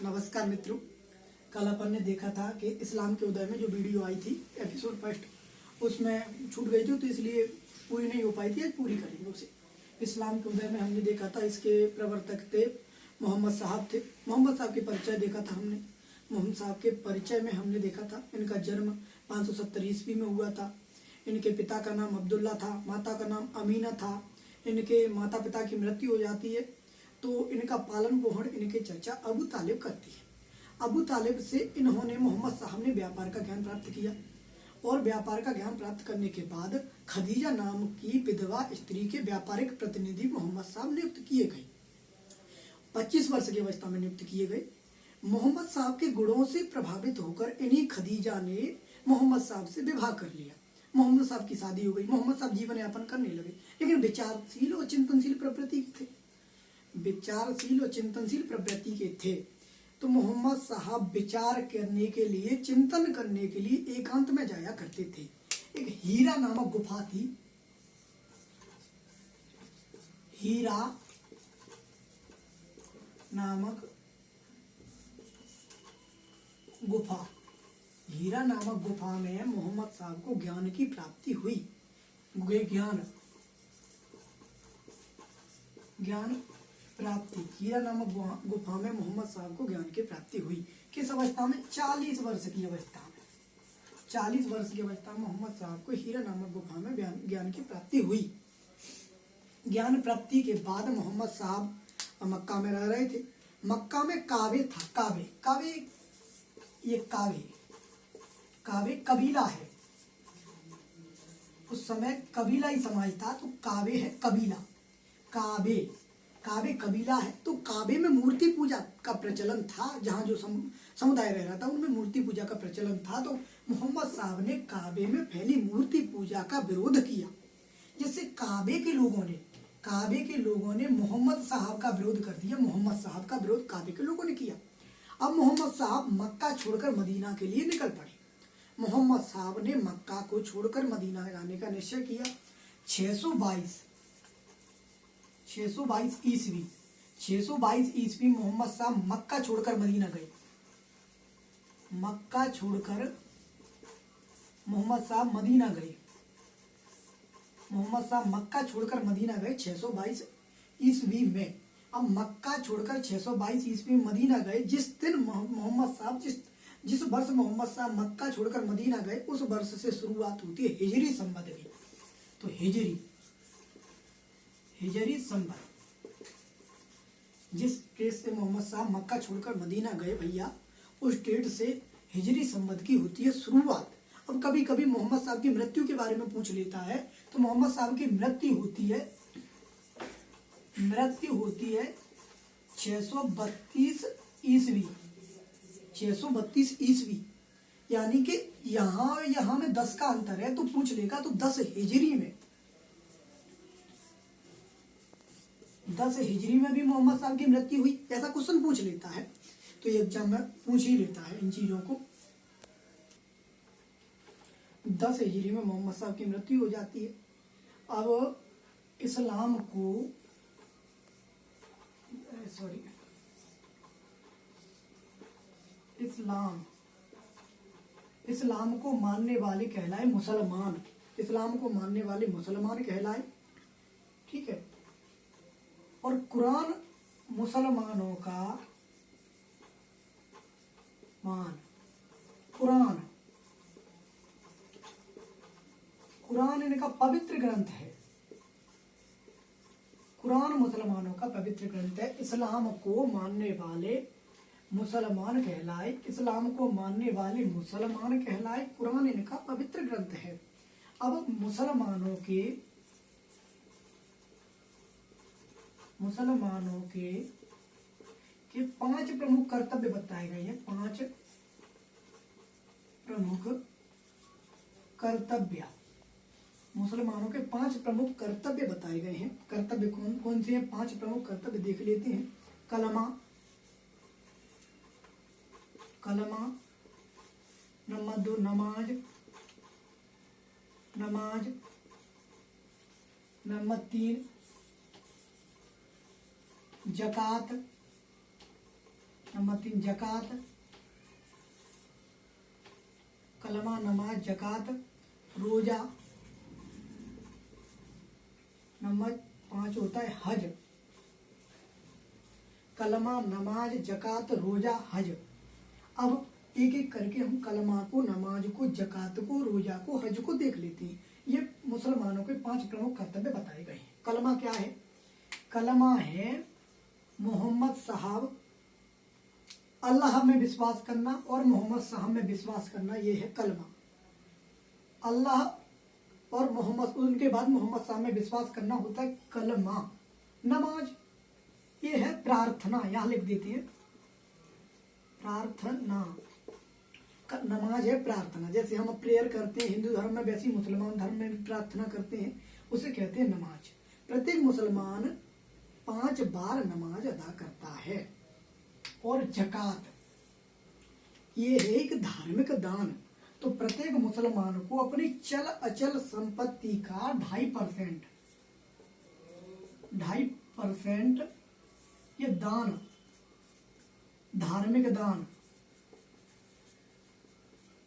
नमस्कार मित्रों। कल अपन ने देखा था कि इस्लाम के उदय में जो वीडियो आई थी एपिसोड फर्स्ट उसमें छूट गई थी, तो इसलिए पूरी नहीं हो पाई थी। आज पूरी करेंगे उसे। इस्लाम के उदय में हमने देखा था इसके प्रवर्तक थे मोहम्मद साहब थे। मोहम्मद साहब के परिचय देखा था हमने। मोहम्मद साहब के परिचय में हमने देखा था इनका जन्म 570 ईस्वी में हुआ था। इनके पिता का नाम अब्दुल्ला था, माता का नाम अमीना था। इनके माता पिता की मृत्यु हो जाती है तो इनका पालन पोषण इनके चाचा अबू तालिब करती है। अबू तालिब से इन्होंने मोहम्मद साहब ने व्यापार का ज्ञान प्राप्त किया और व्यापार का ज्ञान प्राप्त करने के बाद खदीजा नाम की विधवा स्त्री के व्यापारिक प्रतिनिधि मोहम्मद साहब नियुक्त किए गए। 25 वर्ष की अवस्था में नियुक्त किए गए। मोहम्मद साहब के गुणों से प्रभावित होकर इन्हीं खदीजा ने मोहम्मद साहब से विवाह कर लिया। मोहम्मद साहब की शादी हो गई। मोहम्मद साहब जीवन यापन करने लगे, लेकिन विचारशील और चिंतनशील प्रवृत्ति थे। विचारशील और चिंतनशील प्रवृत्ति के थे तो मोहम्मद साहब विचार करने के लिए, चिंतन करने के लिए एकांत में जाया करते थे। एक हीरा नामक गुफा थी। हीरा नामक गुफा, हीरा नामक गुफा में मोहम्मद साहब को ज्ञान की प्राप्ति हुई। ज्ञान प्राप्ति, हीरा नामक गुफा में मोहम्मद साहब को ज्ञान की प्राप्ति हुई। किस अवस्था में? 40 वर्ष की अवस्था में। 40 वर्ष की अवस्था में मोहम्मद साहब को हीरा नामक गुफा में ज्ञान की प्राप्ति हुई। ज्ञान प्राप्ति के बाद मोहम्मद साहब मक्का में रह रहे थे। मक्का में काबे था। काबे ये काबे कबीला है। उस समय कबीला ही समाज था, तो काबे है कबीला। काबे कबीला है, तो काबे में मूर्ति पूजा का प्रचलन था। जहाँ जो समुदाय रह रहा था उनमें मूर्ति पूजा का प्रचलन था। तो मोहम्मद साहब ने काबे में फैली मूर्ति पूजा का विरोध किया, जिससे काबे के लोगों ने मोहम्मद साहब का विरोध कर दिया। मोहम्मद साहब का विरोध काबे के लोगों ने किया। अब मोहम्मद साहब मक्का छोड़कर मदीना के लिए निकल पड़े। मोहम्मद साहब ने मक्का को छोड़कर मदीना जाने का निश्चय किया। 622 ईस्वी मोहम्मद साहब मक्का छोड़कर मदीना गए। मक्का छोड़कर मोहम्मद साहब मदीना गए। मोहम्मद साहब मक्का छोड़कर मदीना गए 622 ईस्वी में। अब मक्का छोड़कर 622 ईस्वी में मदीना गए। जिस दिन मोहम्मद साहब जिस वर्ष मोहम्मद साहब मक्का छोड़कर मदीना गए, उस वर्ष से शुरुआत होती है हिजरी संवत की। तो हिजरी संवत, जिस डेट से मोहम्मद साहब मक्का छोड़कर मदीना गए भैया, उस डेट से हिजरी संवत की होती है शुरुआत। अब कभी कभी मोहम्मद साहब की मृत्यु के बारे में पूछ लेता है, तो मोहम्मद साहब की मृत्यु होती है 632 ईस्वी। 632 ईस्वी, यानी कि यहाँ में 10 का अंतर है, तो पूछ लेगा तो 10 हिजरी में भी मोहम्मद साहब की मृत्यु हुई, ऐसा क्वेश्चन पूछ लेता है। तो ये एग्जाम में पूछ ही लेता है इन चीजों को। 10 हिजरी में मोहम्मद साहब की मृत्यु हो जाती है। अब इस्लाम को मानने वाले कहलाए मुसलमान। इस्लाम को मानने वाले मुसलमान कहलाए, ठीक है। और कुरान मुसलमानों का कुरान इनका पवित्र ग्रंथ है। कुरान मुसलमानों का पवित्र ग्रंथ है। इस्लाम को मानने वाले मुसलमान कहलाए। इस्लाम को मानने वाले मुसलमान कहलाए। कुरान इनका पवित्र ग्रंथ है। अब मुसलमानों के 5 प्रमुख कर्तव्य बताए गए हैं। 5 प्रमुख कर्तव्य, मुसलमानों के 5 प्रमुख कर्तव्य बताए गए हैं। कर्तव्य कौन कौन से हैं? 5 प्रमुख कर्तव्य देख लेते हैं। कलमा, नंबर 2 नमाज, नंबर 3 ज़कात, नंबर 3 ज़कात, कलमा, नमाज, ज़कात, रोजा। नंबर 5 होता है हज। कलमा, नमाज, ज़कात, रोजा, हज। अब एक एक करके हम कलमा को, नमाज को, ज़कात को, रोजा को, हज को देख लेते हैं। ये मुसलमानों के 5 प्रमुख कर्तव्य बताए गए हैं। कलमा क्या है? कलमा है मोहम्मद साहब, अल्लाह में विश्वास करना और मोहम्मद साहब में विश्वास करना, ये है कलमा। अल्लाह और मोहम्मद, उनके बाद मोहम्मद साहब में विश्वास करना होता है कलमा। नमाज ये है प्रार्थना, यहाँ लिख देते हैं प्रार्थना। नमाज है प्रार्थना, जैसे हम प्रेयर करते हैं हिंदू धर्म में, वैसे ही मुसलमान धर्म में भी प्रार्थना करते हैं, उसे कहते हैं नमाज। प्रत्येक मुसलमान 5 बार नमाज अदा करता है। और ज़कात ये है एक धार्मिक दान। तो प्रत्येक मुसलमान को अपनी चल अचल संपत्ति का 2.5% ये दान, धार्मिक दान,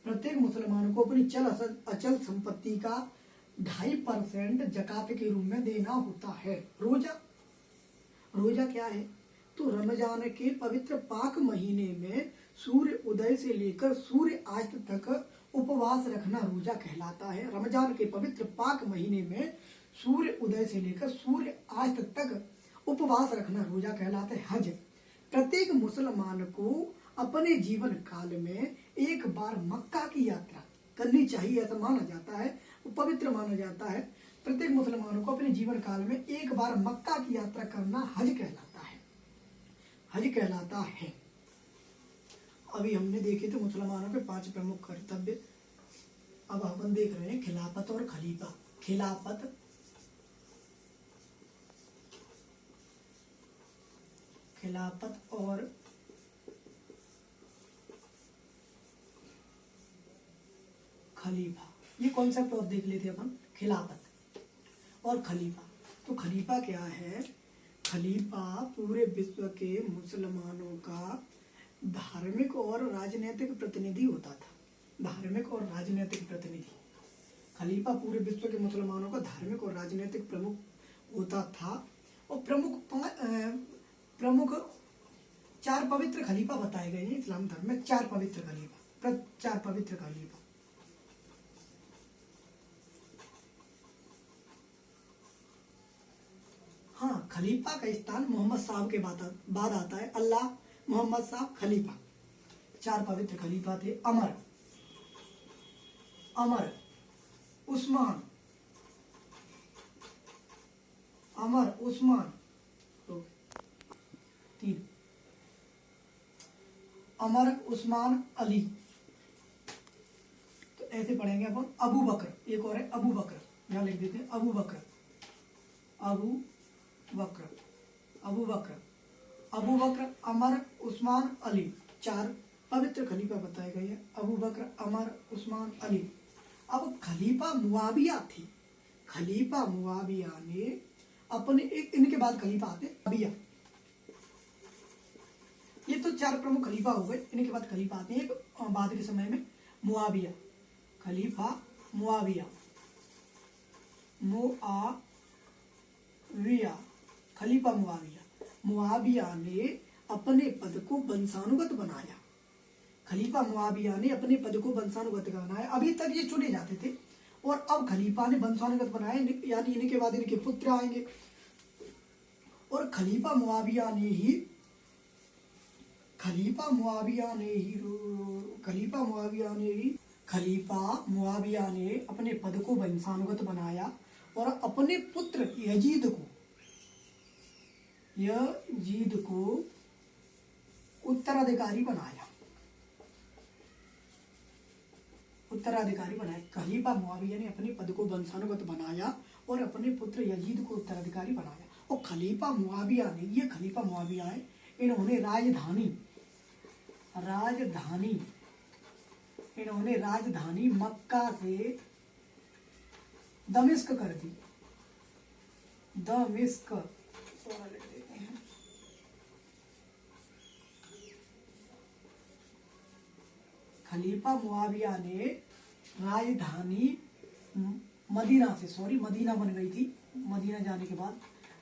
प्रत्येक मुसलमान को अपनी चल अचल संपत्ति का 2.5% ज़कात के रूप में देना होता है। रोजा क्या है? तो रमजान के पवित्र पाक महीने में सूर्य उदय से लेकर सूर्य अस्त तक उपवास रखना रोजा कहलाता है। रमजान के पवित्र पाक महीने में सूर्य उदय से लेकर सूर्य अस्त तक उपवास रखना रोजा कहलाता है। हज प्रत्येक मुसलमान को अपने जीवन काल में एक बार मक्का की यात्रा करनी चाहिए, ऐसा माना जाता है, पवित्र माना जाता है। प्रत्येक मुसलमानों को अपने जीवन काल में एक बार मक्का की यात्रा करना हज कहलाता है, हज कहलाता है। अभी हमने देखे थे मुसलमानों के 5 प्रमुख कर्तव्य। अब अपन देख रहे हैं खिलाफत और खलीफा। खिलाफत और खलीफा, ये कॉन्सेप्ट और देख लेते अपन। खिलाफत और खलीफा। तो खलीफा क्या है? खलीफा पूरे विश्व के मुसलमानों का धार्मिक और राजनीतिक प्रतिनिधि होता था। धार्मिक और राजनीतिक प्रतिनिधि। खलीफा पूरे विश्व के मुसलमानों का धार्मिक और राजनीतिक प्रमुख होता था। और प्रमुख 4 पवित्र खलीफा बताए गए हैं इस्लाम धर्म में। 4 पवित्र खलीफा। हाँ, खलीफा का स्थान मोहम्मद साहब के बाद आता है। अल्लाह, मोहम्मद साहब, खलीफा। 4 पवित्र खलीफा थे। अमर, उस्मान, तो 3। अमर, उस्मान, अली। तो ऐसे पढ़ेंगे अपन। अबू बकर, एक और है अबू बकर, यहाँ लिख देते हैं अबू बकर, अमर, उस्मान, अली। 4 पवित्र खलीफा बताए गए हैं। अबू बकर, अमर, उस्मान, अली। अब खलीफा मुआविया थे। खलीफा मुआविया ने अपने इनके बाद खलीफा आते मुआविया। ये तो 4 प्रमुख खलीफा हो गए। इनके बाद खलीफा आते हैं एक बाद के समय में मुआविया। खलीफा मुआविया, खलीफा मुआविया ने अपने पद को वंशानुगत बनाया। खलीफा मुआविया ने अपने पद को वंशानुगत बनाया। अभी तक ये चुने जाते थे और अब खलीफा ने वंशानुगत बनाया, यानी इनके बाद इनके पुत्र आएंगे। और खलीफा मुआविया ने अपने पद को वंशानुगत बनाया और अपने पुत्र यजीद को उत्तराधिकारी बनाया। खलीफा मुआविया ने अपने पद को वंशानुगत बनाया और अपने पुत्र यजीद को उत्तराधिकारी बनाया। और खलीफा मुआविया है, इन्होंने राजधानी मक्का से दमिश्क कर दी। खलीफा मुआविया ने राजधानी मदीना से, सॉरी मदीना बन गई थी, मदीना जाने के बाद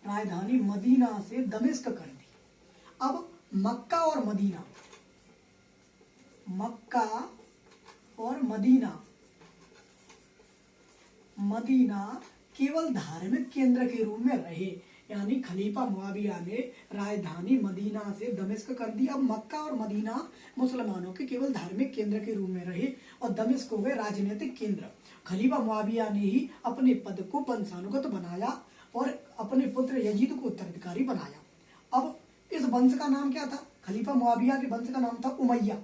राजधानी मदीना से दमिश्क कर दी। अब मक्का और मदीना, मक्का और मदीना केवल धार्मिक केंद्र के रूप में रहे, यानी खलीफा मुआविया ने राजधानी मदीना से दमिश्क कर दी। अब मक्का और मदीना मुसलमानों के केवल धार्मिक केंद्र के रूप में रहे और दमिश्क हो गए राजनीतिक केंद्र। खलीफा मुआविया ने ही अपने पद को वंशानुगत बनाया और अपने पुत्र यजीद को उत्तराधिकारी बनाया। अब इस वंश का नाम क्या था? खलीफा मुआविया के वंश का नाम था उमैया।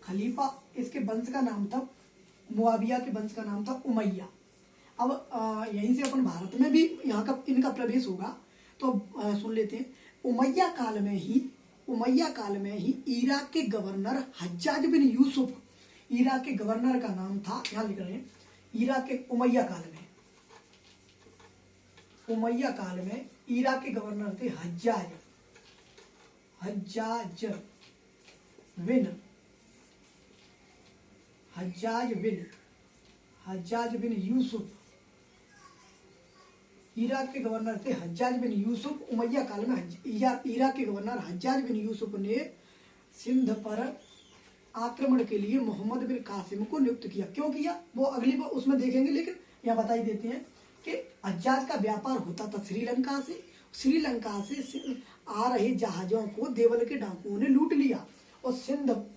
खलीफा, इसके वंश का नाम था, मुआविया के वंश का नाम था उमैया। अब यहीं से अपन भारत में भी यहाँ का इनका प्रवेश होगा, तो सुन लेते हैं। उमैया काल में ही इराक के गवर्नर हज्जाज बिन यूसुफ, इराक के गवर्नर का नाम था, यहाँ लिख रहे हैं, इराक के उमैया काल में इराक के गवर्नर थे हज्जाज बिन यूसुफ। इराक के गवर्नर थे हज्जाज बिन यूसुफ। उमैया काल में इराक के गवर्नर हज्जाज बिन यूसुफ ने सिंध पर आक्रमण के लिए मोहम्मद बिन कासिम को नियुक्त किया। क्यों किया वो अगली बार उसमें देखेंगे, लेकिन यहाँ बता ही देते हैं कि हज्जाज का व्यापार होता था श्रीलंका से आ रहे जहाजों को देवल के डाकुओं ने लूट लिया और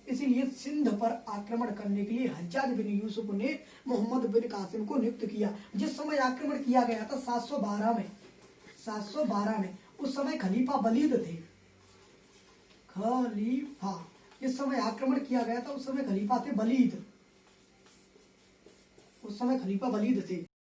इसीलिए सिंध पर आक्रमण करने के लिए हज्जाज बिन यूसुफ ने मोहम्मद बिन कासिम को नियुक्त किया। जिस समय आक्रमण किया गया था 712 में, उस समय खलीफा वलीद थे। जिस समय आक्रमण किया गया था उस समय खलीफा थे वलीद, थे।